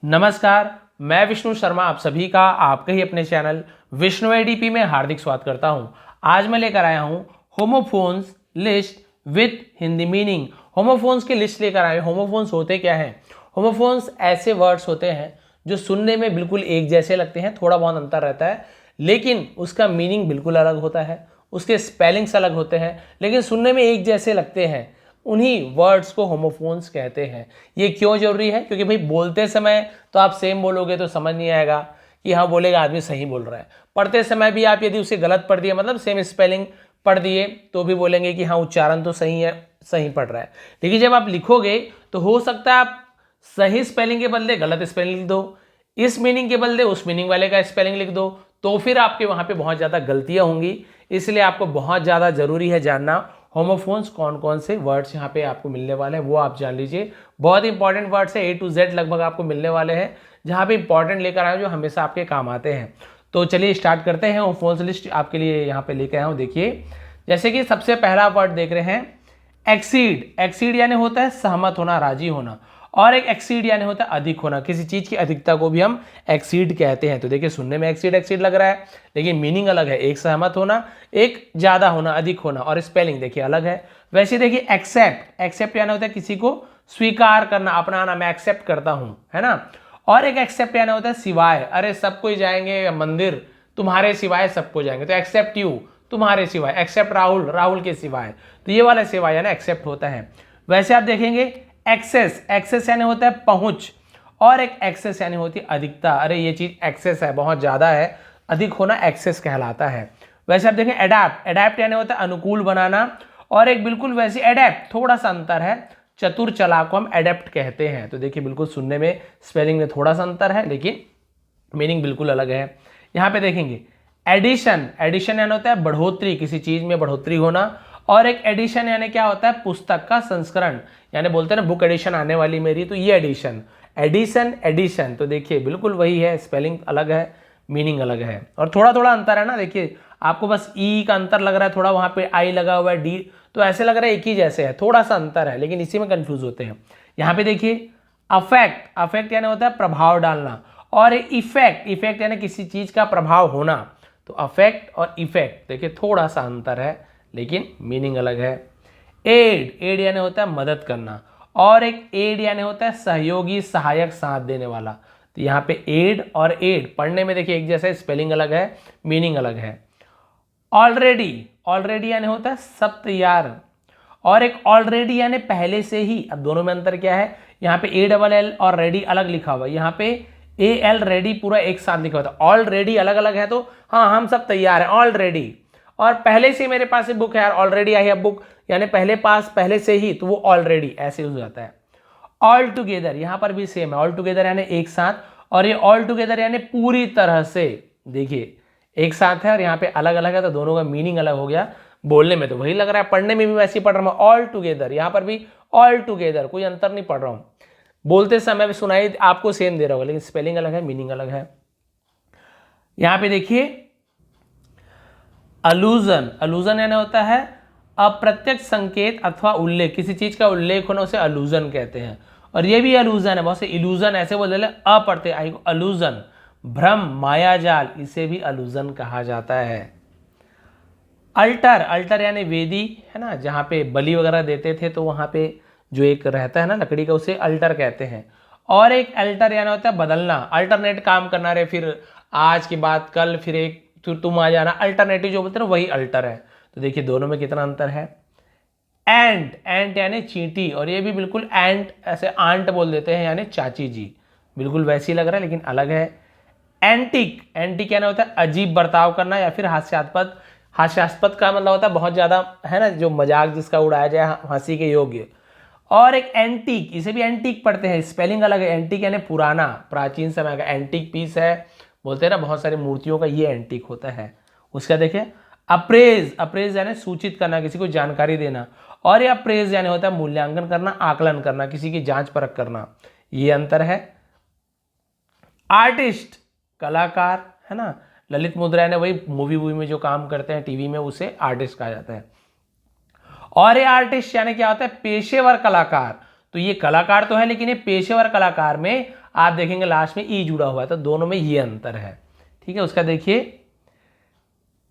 नमस्कार, मैं विष्णु शर्मा आप सभी का आपके ही अपने चैनल विष्णु एडीपी में हार्दिक स्वागत करता हूं। आज मैं लेकर आया हूं homophones list with Hindi meaning. Homophones की लिस्ट लेकर आए। होमोफोन्स होते क्या हैं? होमोफोन्स ऐसे वर्ड्स होते हैं जो सुनने में बिल्कुल एक जैसे लगते हैं, थोड़ा बहुत अंतर रहता है, लेकिन उसका मीनिंग बिल्कुल अलग होता है, उसके स्पेलिंग्स अलग होते हैं, लेकिन सुनने में एक जैसे लगते हैं। उन्हीं वर्ड्स को होमोफोन्स कहते हैं। ये क्यों जरूरी है? क्योंकि भाई बोलते समय तो आप सेम बोलोगे तो समझ नहीं आएगा कि हाँ बोलेगा आदमी सही बोल रहा है। पढ़ते समय भी आप यदि उसे गलत पढ़ दिए, मतलब सेम स्पेलिंग पढ़ दिए, तो भी बोलेंगे कि हाँ उच्चारण तो सही है, सही पढ़ रहा है। लेकिन जब आप लिखोगे तो हो सकता है आप सही स्पेलिंग के बदले गलत स्पेलिंग लिख दो, इस मीनिंग के बदले उस मीनिंग वाले का स्पेलिंग लिख दो, तो फिर आपके वहां पे बहुत ज़्यादा गलतियां होंगी। इसलिए आपको बहुत ज़्यादा जरूरी है जानना होमोफोन्स कौन कौन से वर्ड्स यहाँ पे आपको मिलने वाले हैं, वो आप जान लीजिए। बहुत इंपॉर्टेंट वर्ड्स है, A to Z लगभग आपको मिलने वाले हैं, जहाँ पे इंपॉर्टेंट लेकर आए जो हमेशा आपके काम आते हैं। तो चलिए स्टार्ट करते हैं। होमोफोन्स लिस्ट आपके लिए यहाँ पे लेकर आया हूँ। देखिए, जैसे कि सबसे पहला वर्ड देख रहे हैं एक्सीड। एक्सीड यानी होता है सहमत होना, राजी होना, और एक एक्सीड यानी होता है अधिक होना। किसी चीज की अधिकता को भी हम एक्सीड कहते हैं। तो देखिए, सुनने में एक्सीड एक्सीड लग रहा है, लेकिन मीनिंग अलग है। एक सहमत होना, एक ज्यादा होना, अधिक होना, और स्पेलिंग देखिए अलग है। वैसे देखिए एक्सेप्ट। एक्सेप्ट यानी होता है किसी को स्वीकार करना, अपनाना, मैं एक्सेप्ट करता हूं, है ना। और एक एक्सेप्ट यानी होता है सिवाय, अरे सब कोई जाएंगे मंदिर, तुम्हारे सिवाय सबको जाएंगे, तो एक्सेप्ट यू, तुम्हारे सिवाय। एक्सेप्ट राहुल, राहुल के सिवाय, तो ये वाला सिवाय यानी एक्सेप्ट होता है। वैसे आप देखेंगे एक्सेस। एक्सेस यानी होता है पहुंच, और एक एक्सेस यानी होती है अधिकता, अरे ये चीज एक्सेस है, बहुत ज्यादा है, अधिक होना एक्सेस कहलाता है। वैसे आप देखें एडैप्ट। एडैप्ट यानी होता है अनुकूल बनाना, और एक बिल्कुल वैसे एडैप्ट थोड़ा सा अंतर है, चतुर चालाक को हम एडेप्ट कहते हैं। तो देखिए बिल्कुल सुनने में स्पेलिंग में थोड़ा सा अंतर है, लेकिन मीनिंग बिल्कुल अलग है। यहाँ पे देखेंगे एडिशन। एडिशन यानी होता है बढ़ोतरी, किसी चीज में बढ़ोतरी होना, और एक एडिशन यानी क्या होता है पुस्तक का संस्करण, यानी बोलते हैं ना बुक एडिशन आने वाली मेरी, तो ये एडिशन। एडिशन एडिशन, तो देखिए बिल्कुल वही है, स्पेलिंग अलग है, मीनिंग अलग है, और थोड़ा थोड़ा अंतर है ना। देखिए आपको बस ई का अंतर लग रहा है, थोड़ा वहां पे आई लगा हुआ है, डी, तो ऐसे लग रहा है एक ही जैसे है, थोड़ा सा अंतर है, लेकिन इसी में कंफ्यूज होते हैं। यहाँ पे देखिए अफेक्ट। अफेक्ट यानी होता है प्रभाव डालना, और इफेक्ट। इफेक्ट यानी किसी चीज का प्रभाव होना। तो अफेक्ट और इफेक्ट देखिए थोड़ा सा अंतर है, लेकिन मीनिंग अलग है। एड। एड यानी होता है मदद करना, और एक एड यानी होता है सहयोगी, सहायक, साथ देने वाला। तो यहाँ पे एड और एड पढ़ने में देखिए एक जैसा, स्पेलिंग अलग है, मीनिंग अलग है। ऑलरेडी। ऑलरेडी यानी होता है सब तैयार, और एक ऑलरेडी यानी पहले से ही। अब दोनों में अंतर क्या है? यहाँ पे ए डबल एल और रेडी अलग लिखा हुआ है, यहाँ पे ए एल रेडी पूरा एक साथ लिखा हुआ था। ऑलरेडी अलग अलग है, तो हाँ हम सब तैयार हैं ऑलरेडी, और पहले से मेरे पास बुक है यार, ऑलरेडी आई है बुक, यानी पहले पास, पहले से ही, तो वो ऑलरेडी ऐसे हो जाता है। ऑल टुगेदर, यहां पर भी सेम है, ऑल टुगेदर यानी एक साथ, और ये ऑल टुगेदर यानी पूरी तरह से। देखिए एक साथ है और यहाँ पे अलग अलग है, तो दोनों का मीनिंग अलग हो गया। बोलने में तो वही लग रहा है, पढ़ने में भी वैसे ही पढ़ रहा हूँ, ऑल टुगेदर, यहाँ पर भी ऑल टुगेदर, कोई अंतर नहीं पढ़ रहा हूँ। बोलते समय भी सुनाई आपको सेम दे रहा होगा, लेकिन स्पेलिंग अलग है, मीनिंग अलग है। यहाँ पे देखिए अलूजन। अलूजन यानी होता है अप्रत्यक्ष संकेत अथवा उल्लेख, किसी चीज का उल्लेख होना उसे अलूजन कहते हैं। और ये भी अलूजन है, बहुत से इल्यूजन ऐसे बोल रहे अपढ़ते आई को अलूजन, भ्रम, मायाजाल, इसे भी अलूजन कहा जाता है। अल्टर। अल्टर यानी वेदी, है ना, जहाँ पे बलि वगैरह देते थे, तो वहाँ पे जो एक रहता है ना लकड़ी का, उसे अल्टर कहते हैं। और एक अल्टर यानी होता है बदलना, अल्टरनेट काम करना, रे फिर आज की बात कल, फिर एक फिर तुम आ जाना, अल्टरनेटिव जो बोलते हैं वही अल्टर है। तो देखिए दोनों में कितना अंतर है। एंट। एंट यानी चींटी, और ये भी बिल्कुल एंट ऐसे आंट बोल देते हैं, यानी चाची जी, बिल्कुल वैसे ही लग रहा है लेकिन अलग है। एंटिक। एंटिक यानी होता है अजीब बर्ताव करना, या फिर हास्यास्पद। हास्यास्पद का मतलब होता है बहुत ज्यादा, है ना, जो मजाक जिसका उड़ाया जाए, हंसी के योग्य। और एक एंटीक, इसे भी एंटीक पढ़ते हैं, स्पेलिंग अलग है। एंटीक यानी पुराना, प्राचीन समय का। एंटीक पीस है, बोलते हैं ना बहुत सारी मूर्तियों का, ये एंटीक होता है। उसका देखिए अप्रेज। अप्रेज यानी सूचित करना, किसी को जानकारी देना, और ये अप्रेज यानी होता है मूल्यांकन करना, आकलन करना, किसी की जांच परख करना, ये अंतर है। आर्टिस्ट, कलाकार, है ना, ललित मुद्रा यानी वही मूवी में जो काम करते हैं टीवी में, उसे आर्टिस्ट कहा जाता है। और ये आर्टिस्ट यानी क्या होता है? पेशेवर कलाकार। तो ये कलाकार तो है, लेकिन ये पेशेवर कलाकार में आप देखेंगे लास्ट में ई जुड़ा हुआ है, तो दोनों में ये अंतर है। ठीक है, उसका देखिए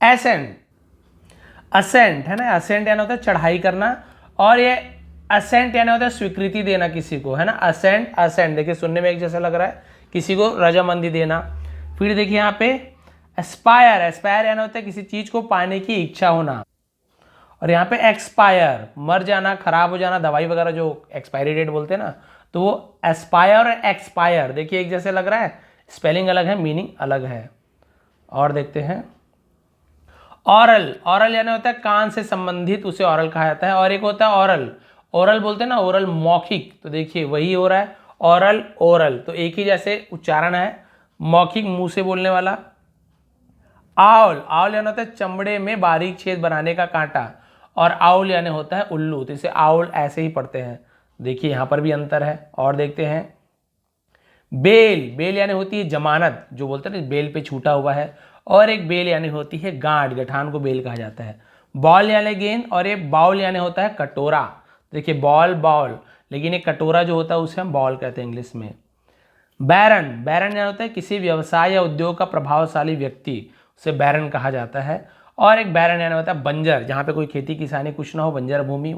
एसेंट, असेंट है ना, असेंट यानी होता है चढ़ाई करना, और ये असेंट यानी होता है स्वीकृति देना किसी को, है ना। असेंट असेंट देखिए सुनने में एक जैसा लग रहा है, किसी को रजामंदी देना। फिर देखिए यहाँ पे एस्पायर, एस्पायर यानी होता है किसी चीज को पाने की इच्छा होना। और यहाँ पे एक्सपायर, मर जाना, खराब हो जाना, दवाई वगैरह जो एक्सपायरी डेट बोलते हैं ना, तो वो एस्पायर और एक्सपायर देखिए एक जैसे लग रहा है, स्पेलिंग अलग है, मीनिंग अलग है। और देखते हैं ऑरल, ऑरल यानी होता है कान से संबंधित, उसे ऑरल कहा जाता है। और एक होता है ओरल, ओरल बोलते हैं ना, ओरल मौखिक, तो देखिए वही हो रहा है ऑरल ओरल, तो एक ही जैसे उच्चारण है, मौखिक मुंह से बोलने वाला। आउल, आउल यानी होता है चमड़े में बारीक छेद बनाने का कांटा, और आउल यानी होता है उल्लू, तो इसे आउल ऐसे ही पढ़ते हैं। देखिए यहां पर भी अंतर है। और देखते हैं बेल, बेल यानी होती है जमानत, जो बोलते हैं ना बेल पे छूटा हुआ है। और एक बेल यानी होती है गांठ, गठान को बेल कहा जाता है। बॉल यानी गेंद, और ये बाउल यानी होता है कटोरा। देखिए बॉल बॉल, लेकिन ये कटोरा जो होता है उसे हम बॉल कहते हैं इंग्लिश में। बैरन, बैरन यानी होता है किसी व्यवसाय या उद्योग का प्रभावशाली व्यक्ति, उसे बैरन कहा जाता है। और एक बैरन यानी होता है बंजर, जहां पे कोई खेती किसानी कुछ ना हो, बंजर भूमि।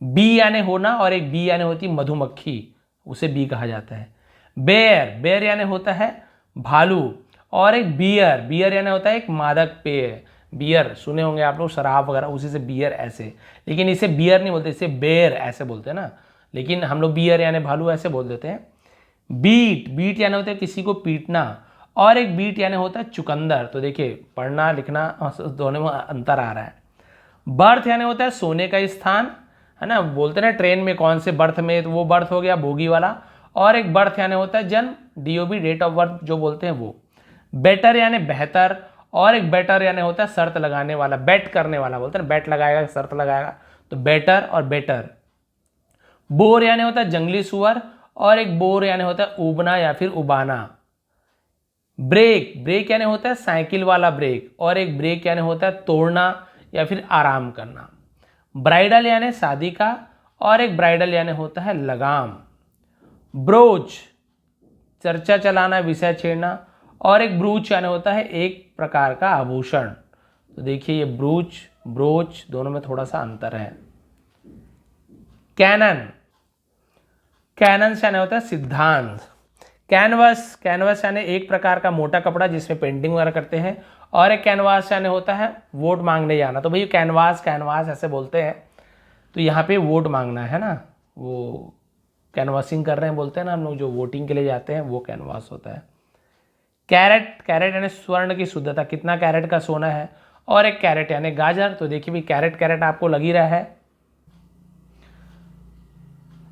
बी यानी होना, और एक बी यानी होती मधुमक्खी, उसे बी कहा जाता है। बेर, बेर यानी होता है भालू। और एक बियर, बियर यानी होता है एक मादक पेय, बियर सुने होंगे आप लोग, शराब वगैरह, उसी से बियर ऐसे, लेकिन इसे बियर नहीं बोलते, इसे बेर ऐसे बोलते हैं ना, लेकिन हम लोग बियर यानी भालू ऐसे बोल देते हैं। बीट, बीट यानी होता है किसी को पीटना। और एक बीट यानी होता है चुकंदर, तो देखिए पढ़ना लिखना दोनों में अंतर आ रहा है। बर्थ यानी होता है सोने का स्थान, है ना, बोलते हैं ना ट्रेन में कौन से बर्थ में, तो वो बर्थ हो गया बोगी वाला। और एक बर्थ यानी होता है जन्म, डीओबी डेट ऑफ बर्थ जो बोलते हैं वो। बेटर यानी बेहतर, और एक बेटर यानी होता है शर्त लगाने वाला, बेट करने वाला, बोलते हैं बेट लगाएगा, शर्त लगाएगा, तो बेटर और बेटर। बोर यानी होता है जंगली सुअर, और एक बोर यानी होता है उबना या फिर उबाना। ब्रेक, ब्रेक यानी होता है साइकिल वाला ब्रेक, और एक ब्रेक यानी होता है तोड़ना या फिर आराम करना। ब्राइडल यानी शादी का, और एक ब्राइडल यानी होता है लगाम। ब्रोच, चर्चा चलाना, विषय छेड़ना। और एक ब्रूच यानी होता है एक प्रकार का आभूषण, तो देखिए ये ब्रूच ब्रोच दोनों में थोड़ा सा अंतर है। कैनन, कैनन यानी होता है सिद्धांत। कैनवस, कैनवस यानी एक प्रकार का मोटा कपड़ा जिसमें पेंटिंग वगैरह करते हैं। और एक कैनवास यानी होता है वोट मांगने जाना, तो भाई कैनवास कैनवास ऐसे बोलते हैं, तो यहाँ पे वोट मांगना है ना, वो कैनवासिंग कर रहे हैं बोलते हैं ना हम लोग, जो वोटिंग के लिए जाते हैं वो कैनवास होता है। कैरेट, कैरेट यानी स्वर्ण की शुद्धता, कितना कैरेट का सोना है। और एक कैरेट यानी गाजर, तो देखिए भी कैरेट कैरेट आपको लग ही रहा है।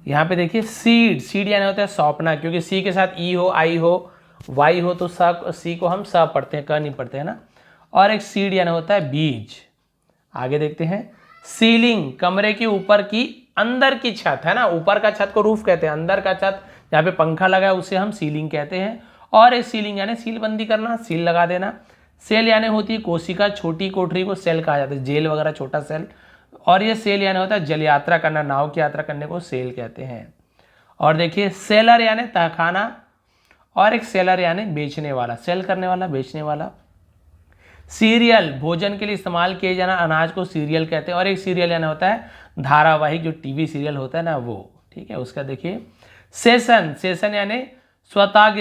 यहाँ पे देखिए सीड, सीड यानी होता है सौंपना, क्योंकि सी के साथ ई हो, आई हो, वाई हो, तो सी को हम स पढ़ते हैं, क नहीं पढ़ते हैं ना। और एक सीड यानी होता है बीज। आगे देखते हैं सीलिंग, कमरे के ऊपर की अंदर की छत, है ना, ऊपर का छत को रूफ कहते हैं, अंदर का छत जहाँ पे पंखा लगा है उसे हम सीलिंग कहते हैं। और एक सीलिंग यानी सील बंदी करना, सील लगा देना। सेल यानी होती है कोशिका, छोटी कोठरी को सेल कहा जाता है, जेल वगैरह छोटा सेल। और ये सेल यानी होता है जल यात्रा करना, नाव की यात्रा करने को सेल कहते हैं। और देखिए सेलर यानी तहखाना, और एक सेलर यानी बेचने वाला, सेल करने वाला, बेचने वाला। सीरियल, भोजन के लिए इस्तेमाल किए जाना अनाज को सीरियल कहते हैं। और एक सीरियल यानी होता है धारावाहिक, जो टीवी सीरियल होता है ना वो, ठीक है। उसका देखिए सेशन, सेशन यानी स्वत्याग,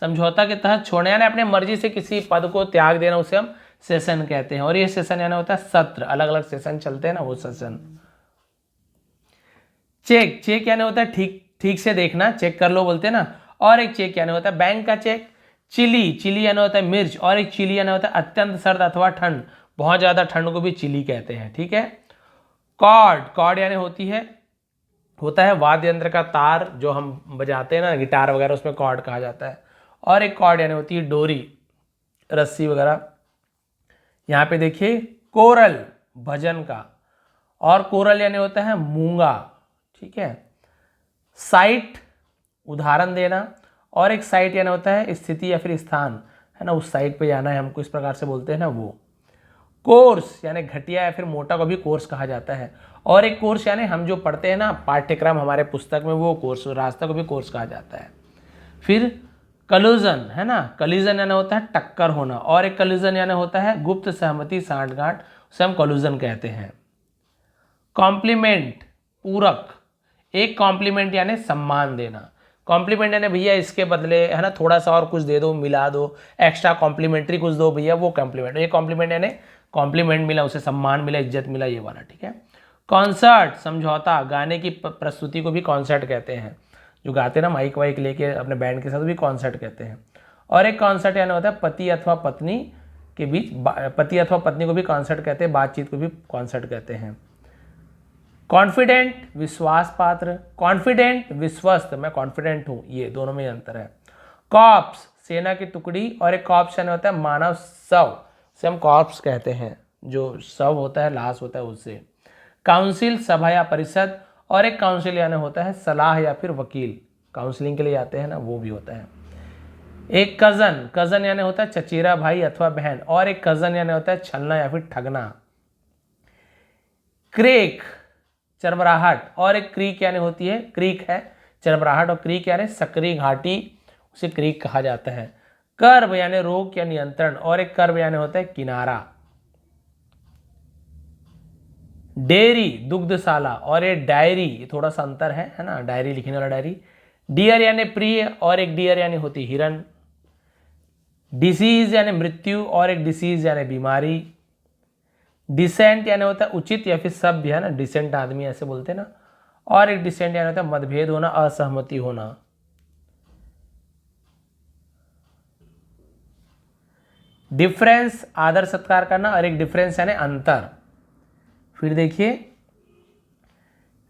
समझौता के तहत छोड़ना, यानी अपने मर्जी से किसी पद को त्याग देना, उसे हम सेशन कहते हैं। और ये सेशन यानी होता है सत्र, अलग अलग सेशन चलते हैं ना वो सेशन। चेक, चेक यानी होता है ठीक ठीक से देखना, चेक कर लो बोलते हैं ना। और एक चेक यानी होता है बैंक का चेक। चिली, चिली यानी होता है मिर्च। और एक चिली यानी होता है अत्यंत सर्द अथवा ठंड, बहुत ज्यादा ठंड को भी चिली कहते हैं, ठीक है। कॉर्ड, कॉर्ड यानी होता है वाद्य यंत्र का तार, जो हम बजाते हैं ना गिटार वगैरह, उसमें कॉर्ड कहा जाता है। और एक कॉर्ड यानी होती है डोरी, रस्सी वगैरह। यहाँ पे देखिए कोरल, भजन का। और कोरल यानी होता है मूंगा, ठीक है। साइट, उदाहरण देना। और एक साइट यानी होता है स्थिति या फिर स्थान, है ना, उस साइट पे जाना है हमको, इस प्रकार से बोलते हैं ना वो। कोर्स यानी घटिया या फिर मोटा को भी कोर्स कहा जाता है। और एक कोर्स यानी हम जो पढ़ते हैं ना पाठ्यक्रम हमारे पुस्तक में, वो कोर्स, रास्ता को भी कोर्स कहा जाता है। फिर कलूजन है ना, कलीजन यानी होता है टक्कर होना, और एक कलूजन यानी होता है गुप्त सहमति सांठगांठ, उसे हम कलूजन कहते हैं। कॉम्प्लीमेंट पूरक, एक कॉम्प्लीमेंट यानी सम्मान देना। कॉम्प्लीमेंट यानी भैया इसके बदले है ना थोड़ा सा और कुछ दे दो, मिला दो, एक्स्ट्रा कॉम्प्लीमेंट्री कुछ दो भैया, वो कॉम्प्लीमेंट। ये कॉम्प्लीमेंट यानी कॉम्प्लीमेंट मिला, उसे सम्मान मिला, इज्जत मिला, ये वाला, ठीक है। कॉन्सर्ट समझौता, गाने की प्रस्तुति को भी कॉन्सर्ट कहते हैं, जो गाते हैं ना माइक वाइक लेके अपने बैंड के साथ, भी कॉन्सर्ट कहते हैं। और एक कॉन्सर्ट यानी होता है पति अथवा पत्नी के बीच, पति अथवा पत्नी को भी कॉन्सर्ट कहते हैं, बातचीत को भी कॉन्सर्ट कहते हैं। कॉन्फिडेंट विश्वास पात्र, कॉन्फिडेंट विश्वस्त, मैं कॉन्फिडेंट हूं, ये दोनों में अंतर है। कॉर्प्स सेना की टुकड़ी, और एक कॉर्प्स यानी होता है मानव शव, से हम कॉर्प्स कहते हैं, जो शव होता है, लाश होता है उससे। काउंसिल सभा या परिषद, और एक काउंसिल यानी होता है सलाह या फिर वकील, काउंसलिंग के लिए आते हैं ना, वो भी होता है। एक कजन, कजन यानी होता है चचेरा भाई अथवा बहन, और एक कजन यानी होता है छलना या फिर ठगना। क्रेक चरमराहट, और एक क्रीक यानी होती है, क्रीक है चरमराहट, और क्रीक यानी सकरी घाटी, उसे क्रीक कहा जाता है। कर्व यानी रोक या नियंत्रण, और एक कर्व यानी होता है किनारा। डेयरी दुग्धशाला, और एक डायरी, ये थोड़ा सा अंतर है ना, डायरी लिखने वाला डायरी। डियर यानी प्रिय, और एक डियर यानी होती हिरन। डिसीज यानी मृत्यु, और एक डिसीज यानी बीमारी। डिसेंट यानी होता है उचित या फिर सभ्य, है ना, डिसेंट आदमी ऐसे बोलते हैं ना। और एक डिसेंट यानी होता है मतभेद होना, असहमति होना। डिफरेंस आदर सत्कार करना, और एक डिफरेंस यानी अंतर। फिर देखिए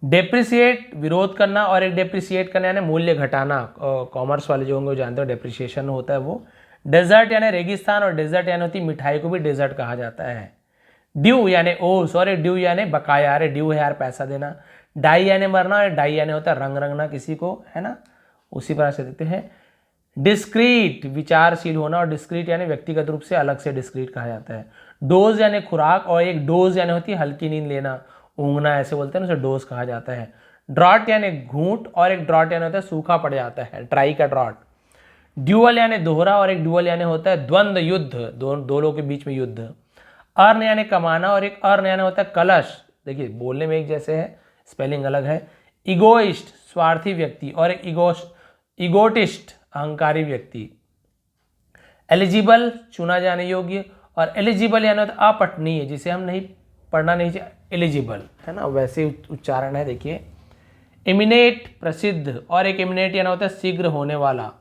डेप्रिसिएट विरोध करना, और एक डेप्रिसिएट करना यानी मूल्य घटाना, कॉमर्स वाले जो होंगे वो जानते हो डेप्रिसिएशन होता है वो। डेजर्ट यानी रेगिस्तान, और डेजर्ट यानी होती मिठाई को भी डेजर्ट कहा जाता है। ड्यू यानी ओस, और एक ड्यू यानी बकाया, अरे ड्यू है यार पैसा देना। डाई यानी मरना, और डाई यानी होता है रंग रंगना किसी को, है ना, उसी प्रकार से देते हैं। डिस्क्रीट विचारशील होना, और डिस्क्रीट यानी व्यक्तिगत रूप से अलग से डिस्क्रीट कहा जाता है। डोज यानी खुराक, और एक डोज यानी होती है हल्की नींद लेना, ऊँघना ऐसे बोलते हैं ना, उसे डोज कहा जाता है। ड्रॉट यानी घूंट, और एक ड्रॉट यानी होता है सूखा पड़ जाता है, ड्राई का ड्रॉट। ड्यूअल यानी दोहरा, और एक ड्यूअल यानी होता है द्वंद्व युद्ध, दो लोगों के बीच में युद्ध। अर्न यानी कमाना, और एक अर्न यानी होता है कलश, देखिए बोलने में एक जैसे है, स्पेलिंग अलग है। इगोइस्ट स्वार्थी व्यक्ति, और एक इगोटिस्ट अहंकारी व्यक्ति। एलिजिबल चुना जाने योग्य, और एलिजिबल यानी होता है अपठनीय, जिसे हम नहीं पढ़ना नहीं चाहिए, एलिजिबल, है ना, वैसे उच्चारण है। देखिए इमिनेट प्रसिद्ध, और एक इमिनेट यानी होता है शीघ्र होने वाला।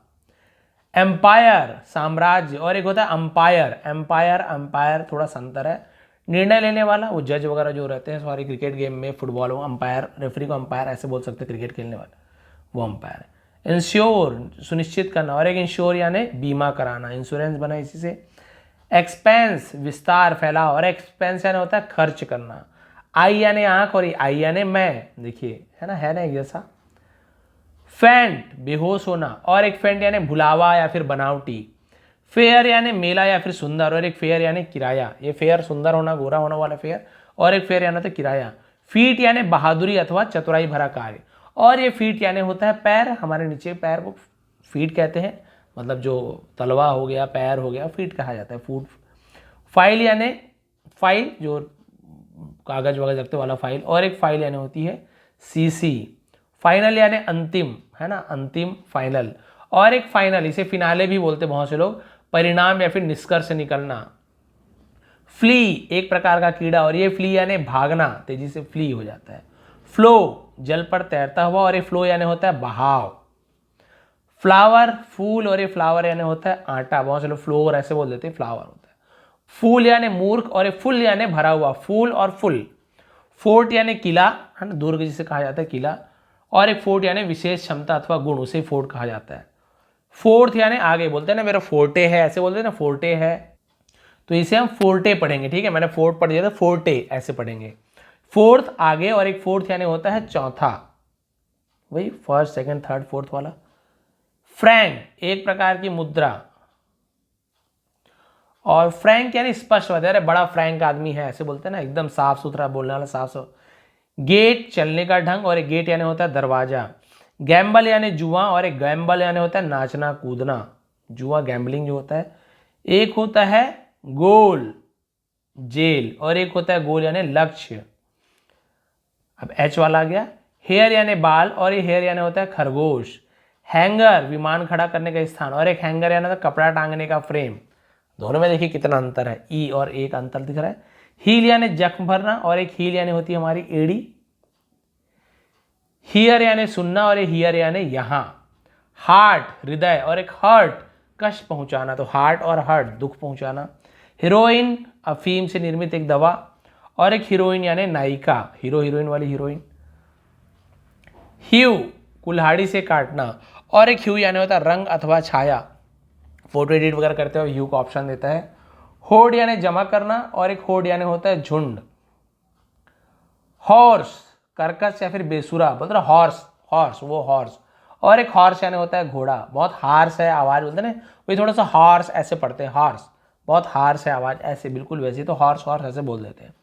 एम्पायर साम्राज्य, और एक होता है अंपायर, एम्पायर अंपायर थोड़ा सा अंतर है। निर्णय लेने वाला, वो जज वगैरह जो रहते हैं, सॉरी क्रिकेट गेम में, फुटबॉल, वो अंपायर, रेफरी को अंपायर ऐसे बोल सकते हैं, क्रिकेट खेलने वाला वो अंपायर है। इंश्योर सुनिश्चित करना, और एक इंश्योर यानी बीमा कराना, इंश्योरेंस बना इसी से। एक्सपेंस विस्तार फैलाव, और एक्सपेंस यानी होता है खर्च करना। आई यानी आंख, और आई यानी मैं, देखिए है ना एक जैसा। फेंट बेहोश होना, और एक फेंट यानी भुलावा या फिर बनावटी। फेयर यानी मेला या फिर सुंदर, और एक फेयर यानी किराया, ये फेयर सुंदर होना गोरा होना वाला फेयर, और एक फेयर यानी होता है किराया। फीट यानी बहादुरी अथवा चतुराई भरा कार्य, और ये फीट यानी होता है पैर, हमारे नीचे पैर को फीट कहते हैं, मतलब जो तलवा हो गया, पैर हो गया, फीट कहा जाता है, फूट। फाइल यानी फाइल, जो कागज वगैरह रखते वाला फाइल, और एक फाइल यानी होती है सीसी। फाइनल यानी अंतिम, है ना, अंतिम फाइनल, और एक फाइनल, इसे फिनाले भी बोलते बहुत से लोग, परिणाम या फिर निष्कर्ष निकलना। फ्ली एक प्रकार का कीड़ा, और ये फ्ली यानी भागना, तेजी से फ्ली हो जाता है। फ्लो जल पर तैरता हुआ, और ये फ्लो यानी होता है बहाव। फ्लावर फूल, और ये फ्लावर यानी होता है आटा, बहुत से लोग फ्लोर ऐसे बोल देते हैं, फ्लावर होता है। फूल यानी मूर्ख, और ये फुल यानी भरा हुआ, फूल और फुल। फोर्ट यानी किला, है ना, दुर्ग जिसे कहा जाता है किला, और एक फोर्ट यानी विशेष क्षमता अथवा गुण, उसे फोर्ट कहा जाता है। फोर्थ यानी आगे बोलते हैं ना, मेरा फोर्टे है ऐसे बोलते हैं ना, फोर्टे है, तो इसे हम फोर्टे पढ़ेंगे, ठीक है, मैंने फोर्ट पढ़ दिया था, फोर्टे ऐसे पढ़ेंगे। फोर्थ आगे, और एक फोर्थ यानी होता है चौथा, वही फर्स्ट सेकंड थर्ड फोर्थ वाला। फ्रैंक एक प्रकार की मुद्रा, और फ्रैंक यानी स्पष्ट होता है, अरे बड़ा फ्रैंक आदमी है ऐसे बोलते हैं ना, एकदम साफ सुथरा बोलने वाला, साफ गेट चलने का ढंग और एक गेट यानी होता है दरवाजा। गैम्बल यानी जुआ और एक गैम्बल यानी होता है नाचना कूदना। जुआ गैम्बलिंग जो होता है। एक होता है गोल जेल और एक होता है गोल यानी लक्ष्य। अब एच वाला आ गया। हेयर यानी बाल और ये हेयर यानी होता है खरगोश। हैंगर विमान खड़ा करने का स्थान और एक हैंगर यानी होता है कपड़ा टांगने का फ्रेम। दोनों में देखिए कितना अंतर है, ई और एक अंतर दिख रहा है। हील यानी जख्म भरना और एक हील यानी होती है हमारी एड़ी। हियर यानी सुनना और ये हियर यानी यहां। हार्ट हृदय और एक हर्ट कष्ट पहुंचाना, तो हार्ट और हर्ट दुख पहुंचाना। हीरोइन अफीम से निर्मित एक दवा और एक हीरोइन यानी नायिका, हीरो हीरोइन वाली हीरोइन। ह्यू कुल्हाड़ी से काटना और एक ह्यू यानी होता है रंग अथवा छाया। फोटो एडिट वगैरह करते हुए ह्यू का ऑप्शन देता है। होड़ यानी जमा करना और एक होड़ यानी होता है झुंड। हॉर्स कर्कश या फिर बेसुरा, बोलते ना हॉर्स, हॉर्स वो हॉर्स और एक हॉर्स यानी होता है घोड़ा। बहुत हार्स है आवाज, बोलते ना वही थोड़ा सा हॉर्स ऐसे पढ़ते हैं, हॉर्स बहुत हार्स है आवाज ऐसे, बिल्कुल वैसे तो हॉर्स हॉर्स ऐसे बोल देते हैं।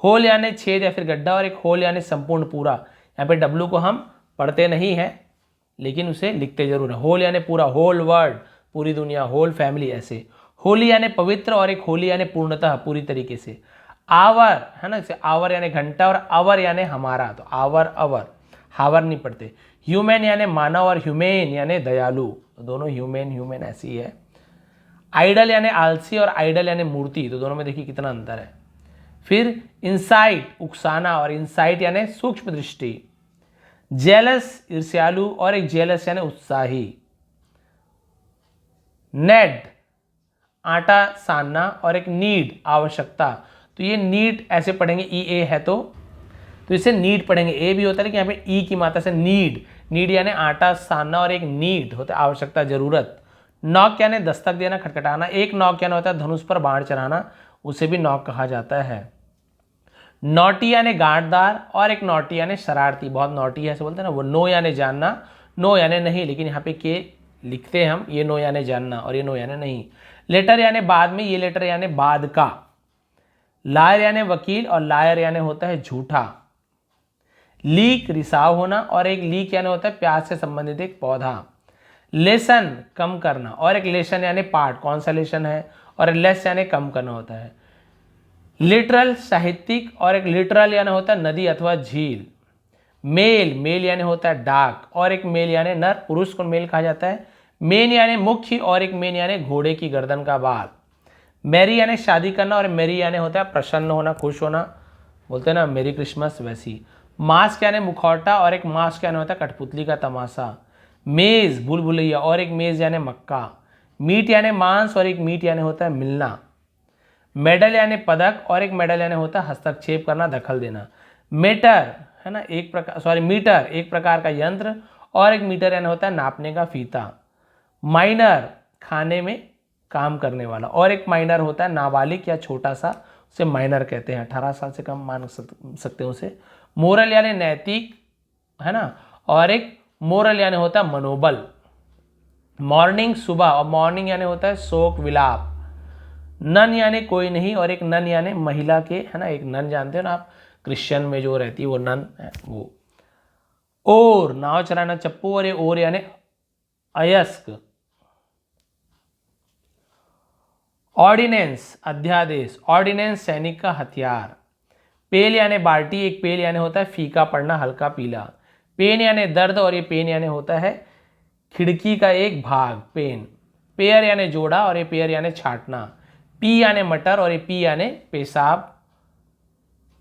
होल यानी छेद या फिर गड्ढा और एक होल यानी संपूर्ण पूरा। यहाँ पे डब्लू को हम पढ़ते नहीं है लेकिन उसे लिखते जरूर है। होल यानी पूरा, होल वर्ल्ड पूरी दुनिया, होल फैमिली ऐसे। होली यानी पवित्र और एक होली यानी पूर्णतः पूरी तरीके से। आवर है ना, जैसे आवर यानी घंटा और अवर यानी हमारा, तो आवर अवर, हावर नहीं पढ़ते। ह्यूमन यानी मानव और ह्यूमेन यानी दयालु, तो दोनों ह्यूमेन ह्यूमेन ऐसी ही है। आइडल यानी आलसी और आइडल यानी मूर्ति, तो दोनों में देखिए कितना अंतर है। फिर इंसाइट उकसाना और इंसाइट यानी सूक्ष्म दृष्टि। जेलस ईर्ष्यालु और एक जेलस यानी उत्साही। नेड आटा सानना और एक नीड आवश्यकता, तो ये नीड ऐसे पढ़ेंगे ई ए है तो इसे नीड पढ़ेंगे, ए भी होता है लेकिन यहाँ पे ई की मात्रा से नीड, नीड यानी आटा सानना और एक नीड होता है आवश्यकता जरूरत। नॉक यानी दस्तक देना खटखटाना, एक नॉक यानी होता है धनुष पर बाण चढ़ाना, उसे भी नॉक कहा जाता है। नोटी यानी गांठदार और एक नोटी यानी शरारती, बहुत नोटी है ऐसे बोलते हैं ना वो। नो यानी जानना, नो यानी नहीं, लेकिन यहाँ पे के लिखते हैं हम, ये नो यानी जानना और ये नो यानी नहीं। लेटर यानी बाद में, ये लेटर यानी बाद का। लायर यानी वकील और लायर यानी होता है झूठा। लीक रिसाव होना और एक लीक यानी होता है प्याज से संबंधित एक पौधा। लेसन कम करना और एक लेसन यानी पाठ, कौन सा लेसन है, और लेस यानी कम करना होता है। लिटरल साहित्यिक और एक लिटरल यानी होता है नदी अथवा झील। मेल, मेल यानी होता है डाक और एक मेल यानी नर, पुरुष को मेल कहा जाता है। मेन यानी मुख्य और एक मेन यानी घोड़े की गर्दन का बाल। मैरी यानी शादी करना और मेरी यानी होता है प्रसन्न होना, खुश होना, बोलते हैं ना मेरी क्रिसमस वैसी। मास्क यानी मुखौटा और एक मास्क यानी होता है कठपुतली का तमाशा। मेज भूल भुलैया और एक मेज यानी मक्का। मीट यानी मांस और एक मीट यानी होता है मिलना। मेडल यानी पदक और एक मेडल यानी होता है हस्तक्षेप करना, दखल देना। मीटर है ना एक प्रकार, मीटर एक प्रकार का यंत्र और एक मीटर यानी होता है नापने का फीता। माइनर खाने में काम करने वाला और एक माइनर होता है नाबालिग या छोटा सा, उसे माइनर कहते हैं, 18 साल से कम मान सकते हैं उसे। मोरल यानी नैतिक है ना, और एक मोरल यानी होता है मनोबल। मॉर्निंग सुबह और मॉर्निंग यानी होता है शोक विलाप। नन यानी कोई नहीं और एक नन यानी महिला के, है ना, एक नन जानते हो ना आप, क्रिश्चियन में जो रहती है वो नन है वो। ओर नाव चलाना चप्पू और ये ओर यानी अयस्क। ऑर्डिनेंस अध्यादेश, ऑर्डिनेंस सैनिक का हथियार। पेल यानी बाल्टी, एक पेल यानी होता है फीका पड़ना हल्का पीला। पेन यानी दर्द और ये पेन यानी होता है खिड़की का एक भाग, पेन। पेयर यानी जोड़ा और ये पेयर यानी छाटना। पी यानी मटर और ये पी यानी पेशाब।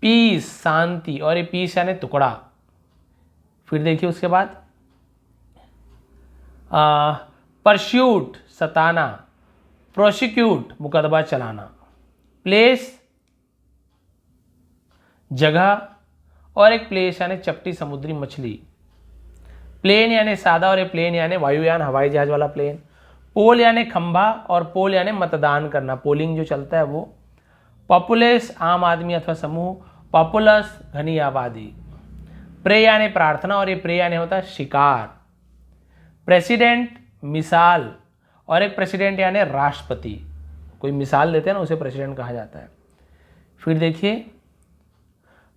पीस शांति और ये पीस यानी टुकड़ा। फिर देखिए उसके बाद परस्यूट सताना, प्रोसिक्यूट मुकदमा चलाना। प्लेस जगह और एक प्लेस यानी चपटी समुद्री मछली। प्लेन यानी सादा और एक प्लेन यानी वायुयान हवाई जहाज वाला प्लेन। पोल यानी खंभा और पोल यानी मतदान करना, पोलिंग जो चलता है वो। पॉपुलेस आम आदमी अथवा समूह, पॉपुलस घनी आबादी। प्रे यानी प्रार्थना और ये प्रे यानी होता है शिकार। प्रेसिडेंट मिसाल और एक प्रेसिडेंट यानी राष्ट्रपति, कोई मिसाल देते हैं ना उसे प्रेसिडेंट कहा जाता है। फिर देखिए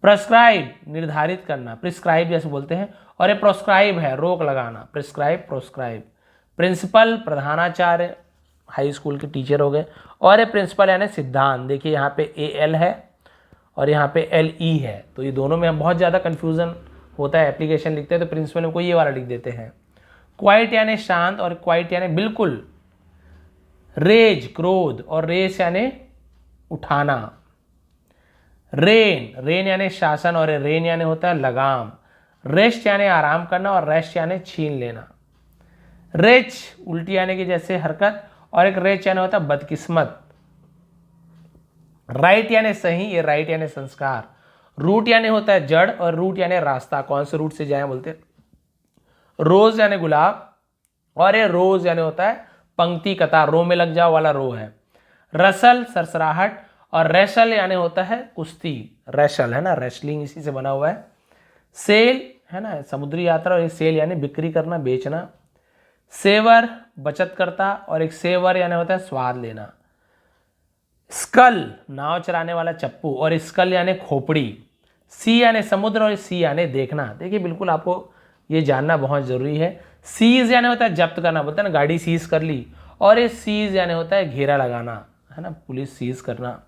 प्रेस्क्राइब निर्धारित करना, प्रिस्क्राइब जैसे बोलते हैं, और ये प्रोस्क्राइब है रोक लगाना, प्रिस्क्राइब प्रोस्क्राइब। प्रिंसिपल प्रधानाचार्य, हाई स्कूल के टीचर हो गए, और ये प्रिंसिपल यानी सिद्धांत। देखिए यहाँ पे AL है और यहाँ पे LE है, तो ये दोनों में हम बहुत ज़्यादा कन्फ्यूज़न होता है, एप्लीकेशन लिखते हैं तो प्रिंसिपल में कोई ये वाला लिख देते हैं। क्वाइट यानी शांत और क्वाइट यानी बिल्कुल। रेज क्रोध और रेस यानी उठाना। रेन यानी शासन और रेन यानी होता है लगाम। रेस्ट यानी आराम करना और रेस्ट यानी छीन लेना। रेच उल्टी यानी कि जैसे हरकत, और एक रेच यानी होता है बदकिस्मत। राइट यानी सही, ये राइट यानी संस्कार। रूट यानी होता है जड़ और रूट यानी रास्ता, कौन से रूट से जाए बोलते हैं। रोज यानी गुलाब, और ये रोज यानी होता है पंक्ति कतार, रो में लग जाओ वाला रो है। रसल सरसराहट, और रेसल यानी होता है कुश्ती, रेसल है ना, रेसलिंग इसी से बना हुआ है। सेल है ना समुद्री यात्रा, और एक सेल यानी बिक्री करना बेचना। सेवर बचत करता, और एक सेवर यानी होता है स्वाद लेना। स्कल नाव चलाने वाला चप्पू, और स्कल यानी खोपड़ी। सी यानी समुद्र, और सी यानी देखना। देखिए बिल्कुल आपको ये जानना बहुत जरूरी है। सीज यानी होता है जब्त करना, बोलते हैं ना गाड़ी सीज कर ली, और ये सीज यानी होता है घेरा लगाना, है ना, पुलिस सीज करना।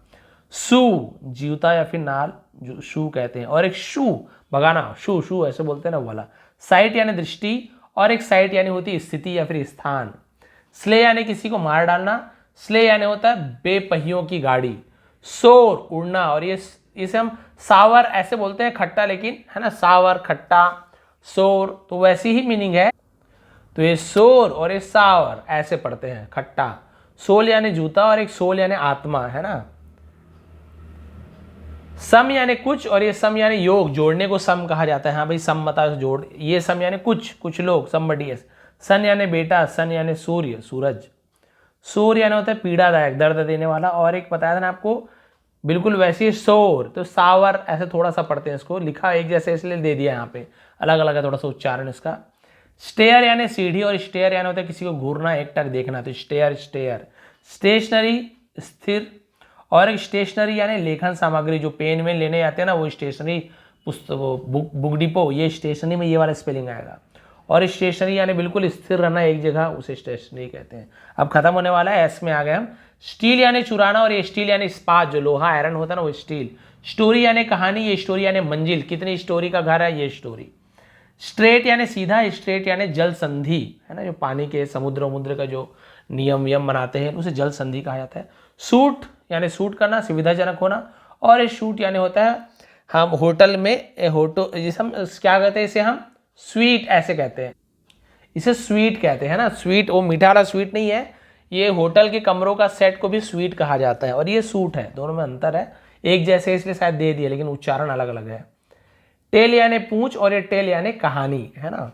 शू जूता या फिर नाल, जो शू कहते हैं, और एक शू भगाना, शू शू ऐसे बोलते हैं ना वाला। साइट यानी दृष्टि, और एक साइट यानी होती है स्थिति या फिर स्थान। स्ले यानी किसी को मार डालना, स्ले यानी होता है बेपहियों की गाड़ी। सोर उड़ना, और ये इसे हम सावर ऐसे बोलते हैं खट्टा, लेकिन है ना सावर खट्टा सोर, तो वैसी ही मीनिंग है। तो ये सोर और ये सावर ऐसे पढ़ते हैं खट्टा। सोल यानी जूता, और एक सोल यानी आत्मा, है ना। सम यानी कुछ, और ये सम यानी योग, जोड़ने को सम कहा जाता है। हाँ भाई सम बता जोड़, ये सम यानी कुछ लोग, समबडी। सन यानी बेटा, सन यानी सूर्य सूरज। सूर्य यानी होता है पीड़ादायक दर्द देने वाला, और एक बताया था ना आपको बिल्कुल वैसे ही सोर, तो सावर ऐसे थोड़ा सा पढ़ते हैं इसको, लिखा एक जैसे इसलिए दे दिया यहाँ पे, अलग अलग है थोड़ा सा उच्चारण इसका। स्टेयर यानी सीढ़ी, और स्टेयर यानी होता है किसी को घूरना एकटक देखना, तो स्टेयर स्टेयर। स्टेशनरी स्थिर, और एक स्टेशनरी यानी लेखन सामग्री, जो पेन में लेने आते हैं ना वो स्टेशनरी, पुस्तक बुक डिपो, ये स्टेशनरी में ये वाला स्पेलिंग आएगा। और स्टेशनरी यानी बिल्कुल स्थिर रहना एक जगह, उसे स्टेशनरी कहते हैं। अब खत्म होने वाला है, एस में आ गए हम। स्टील यानी चुराना, और ये स्टील यानी इस्पात, जो लोहा आयरन होता है ना वो स्टील। स्टोरी यानी कहानी, ये स्टोरी यानी मंजिल, कितनी स्टोरी का घर है ये स्टोरी। स्ट्रेट यानी सीधा, स्ट्रेट यानी जल संधि, है ना, जो पानी के समुद्र का जो नियम वियम बनाते हैं उसे जल संधि कहा जाता है। सूट यानी सूट करना, सुविधाजनक होना, और ये शूट यानी होता है हम होटल में जिसे हम क्या कहते हैं, इसे हम स्वीट ऐसे कहते हैं, इसे स्वीट कहते हैं ना, स्वीट वो मीठा वाला स्वीट नहीं है, ये होटल के कमरों का सेट को भी स्वीट कहा जाता है, और ये सूट है, दोनों में अंतर है, एक जैसे इसलिए शायद दे दिया लेकिन उच्चारण अलग अलग है। टेल यानी पूंछ, और ये टेल यानी कहानी, है ना।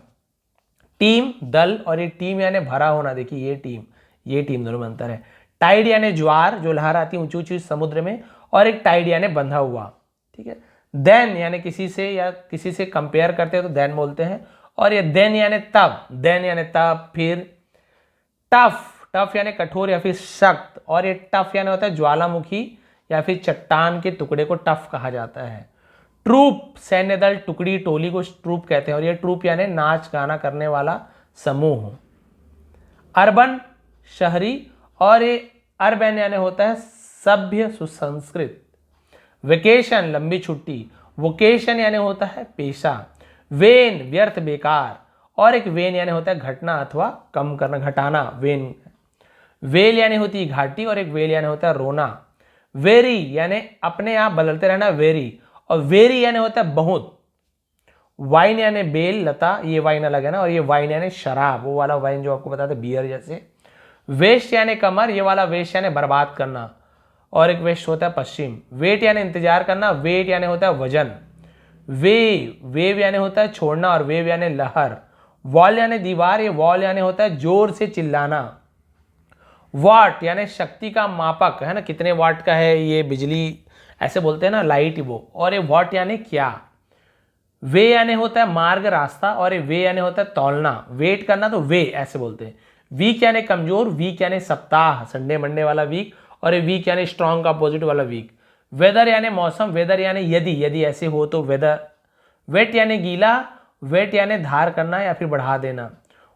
टीम दल, और ये टीम यानी भरा होना, देखिए ये टीम दोनों में अंतर है। टाइड यानी ज्वार, जो लहर आती है ऊंची ऊंची समुद्र में, और एक टाइड यानी बंधा हुआ, ठीक है। देन यानी किसी से कंपेयर करते हैं तो देन बोलते हैं, और ये देन यानी तब, फिर टफ यानी कठोर या फिर सख्त, और ये टफ यानी होता है ज्वालामुखी या फिर चट्टान के टुकड़े को टफ कहा जाता है। ट्रूप सैन्य दल, टुकड़ी टोली को ट्रूप कहते हैं, और ये ट्रूप यानी नाच गाना करने वाला समूह। अर्बन शहरी, और ये अर्बन यानी होता है सभ्य सुसंस्कृत। वेकेशन लंबी छुट्टी, वोकेशन यानी होता है पेशा। वेन व्यर्थ बेकार, और एक वेन यानी होता है घटना अथवा कम करना, घटाना वेन। वेल यानी होती है घाटी, और एक वेल यानी होता है रोना। वेरी यानी अपने आप बदलते रहना, वेरी, और वेरी यानी होता है बहुत। वाइन यानी बेल लता, ये वाइन अलग है ना, और ये वाइन यानी शराब, वो वाला वाइन जो आपको बताते बियर जैसे। वेस्ट यानी कमर, ये वाला वेस्ट यानी बर्बाद करना, और एक वेस्ट होता है पश्चिम। वेट यानी इंतजार करना, वेट यानी होता है वजन। वेव यानी होता है छोड़ना, और वेव यानी लहर। वॉल यानी दीवार, ये वॉल यानी होता है जोर से चिल्लाना। वाट यानी शक्ति का मापक, है ना, कितने वाट का है ये बिजली, ऐसे बोलते हैं ना लाइट वो, और ये वाट यानी क्या। वे यानी होता है मार्ग रास्ता, और ये वे यानी होता है तौलना, वेट करना, तो वे ऐसे बोलते हैं। वीक यानी कमजोर, वीक यानी सप्ताह, संडे मंडे वाला वीक, और ये वीक यानी स्ट्रॉन्ग का अपोजिट वाला वीक। वेदर यानी मौसम, वेदर यानी यदि, यदि ऐसे हो तो वेदर। वेट यानी गीला, वेट यानी धार करना या फिर बढ़ा देना।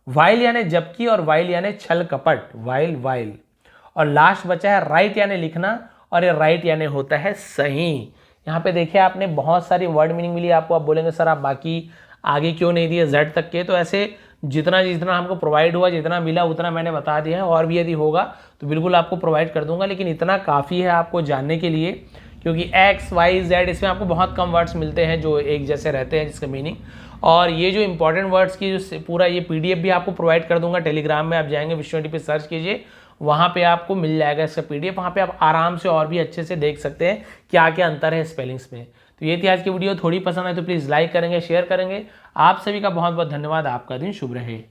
वाइल यानी जबकि, और वाइल यानी छल कपट, वाइल वाइल। और लास्ट बचा है राइट यानी लिखना, और ये राइट यानी होता है सही। यहाँ पे देखिए आपने बहुत सारी वर्ड मीनिंग मिली आपको। आप बोलेंगे सर आप बाकी आगे क्यों नहीं दिए जेड तक के, तो ऐसे जितना जितना हमको प्रोवाइड हुआ, जितना मिला उतना मैंने बता दिया है। और भी यदि होगा तो बिल्कुल आपको प्रोवाइड कर दूंगा, लेकिन इतना काफ़ी है आपको जानने के लिए, क्योंकि एक्स वाई जेड इसमें आपको बहुत कम वर्ड्स मिलते हैं जो एक जैसे रहते हैं जिसका मीनिंग। और ये जो इंपॉर्टेंट वर्ड्स की जो पूरा ये पीडीएफ भी आपको प्रोवाइड कर दूंगा टेलीग्राम में। आप जाएंगे विश्व पे सर्च कीजिए, वहाँ पे आपको मिल जाएगा इसका पीडीएफ। वहाँ पे आप आराम से और भी अच्छे से देख सकते हैं क्या क्या अंतर है स्पेलिंग्स में। तो ये थी आज की वीडियो। थोड़ी पसंद आए तो प्लीज़ लाइक करेंगे, शेयर करेंगे। आप सभी का बहुत बहुत धन्यवाद। आपका दिन शुभ रहे।